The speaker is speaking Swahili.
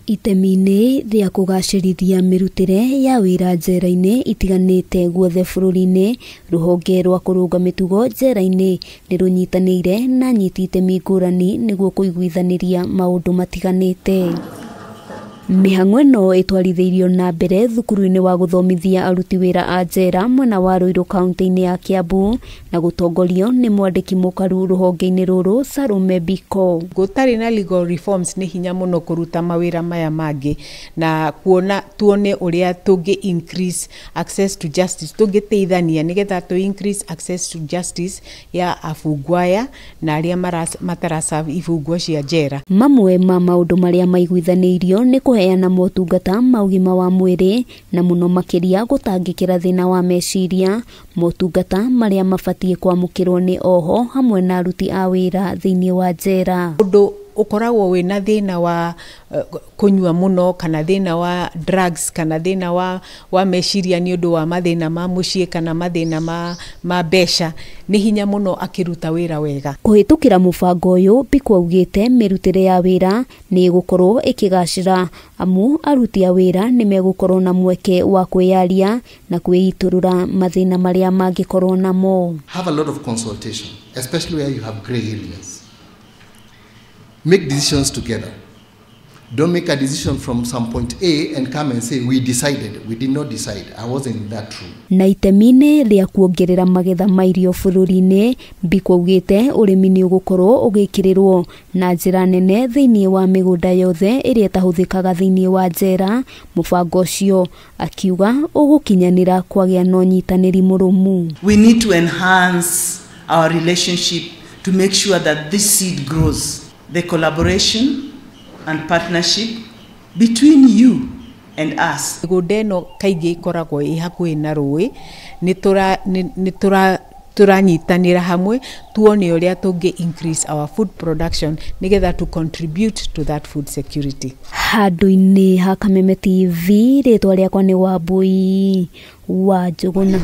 ITEMI-inĩ rĩa kũgacĩrithia mĩrutĩre ya wĩra njera-inĩ itiganĩte guothe bũrũri-inĩ, rũhonge rwa kũrũnga mĩtugo njera-inĩ nĩ rũnyitanĩire na anyiti itemi ngũrani nĩguo kũiguithanĩria maũndũ matiganĩte. Mĩhang'o ĩno ĩtwarithĩirio na mbere thukuru-inĩ wa gũthomithia aruti wĩra a njera mwena wa Ruiru kaunti-inĩ ya Kiambu na gũtongorio nĩ mwandĩki mũkaru rũhonge-inĩ rũrũ SALOME BAECCO. Gũtarĩ na legal reforms nĩ hinya mũno kũruta mawĩra maya mangĩ na tuone ũrĩa tũngĩ increase access to justice, tũngĩteithania nĩgetha tũ increase access to justice ya afungwa aya na arĩa mataraserve ifungwa cia njera. Mamwe ma maũndũ marĩa maiguithanĩirio nĩ kuheana motungata ma ũgima wa mwĩrĩ na mũno makĩria gũtangĩkĩra thĩna wa meciria, motungata marĩa mabatiĩ kwamũkĩrwo nĩ oho hamwe na aruti a wĩra thĩinĩ wa njera. Ũndũ ũkoragwo wĩna thĩna wa kũnyua mũno kana thĩna wa drugs kana thĩna wa meciria nĩ ũndũ wa mathĩna ma mũciĩ kana mathĩna ma mbeca, nĩ hinya mũno akĩruta wĩra wega. Kũhĩtũkĩra mũbango ũyũ, BAECCO augĩte mĩrutĩre ya wĩra nĩ ĩgũkorwo ĩkĩgacĩra amu aruti a wĩra nĩ megũkorwo na mweke wa kwĩyaria na kwĩitũrũra mathĩna marĩa mangĩkorwo namo. Have a lot of consultation, especially where you have gray areas. Make decisions together. Don't make a decision from some point A and come and say, we decided. We did not decide. I wasn't in that room. Na itemi-inĩ rĩa kuongerera magetha ma irio bũrũri-inĩ, BAECCO augĩte ũrĩmi nĩ ũgũkorwo ũgĩkĩrĩrwo na njĩra nene thĩinĩ wa mĩgũnda yothe ĩrĩa ĩtahũthĩkaga thĩinĩ wa njera. Mũbango ũcio akiuga ũgũkinyanĩra kwagĩa na ũnyitanĩri mũrũmu. We need to enhance our relationship to make sure that this seed grows. The collaboration and partnership between you and us. Mĩgũnda ĩno kaingĩ ikoragwo ĩ hakuhĩ na rũĩ, nĩ tũranyitanĩra hamwe tuone ũrĩa tũngĩ increase our food production nĩgetha to contribute to that food security. Handũ-inĩ ha Kameme TV, rĩtwa rĩakwa nĩ Wambui wa Njũgũna.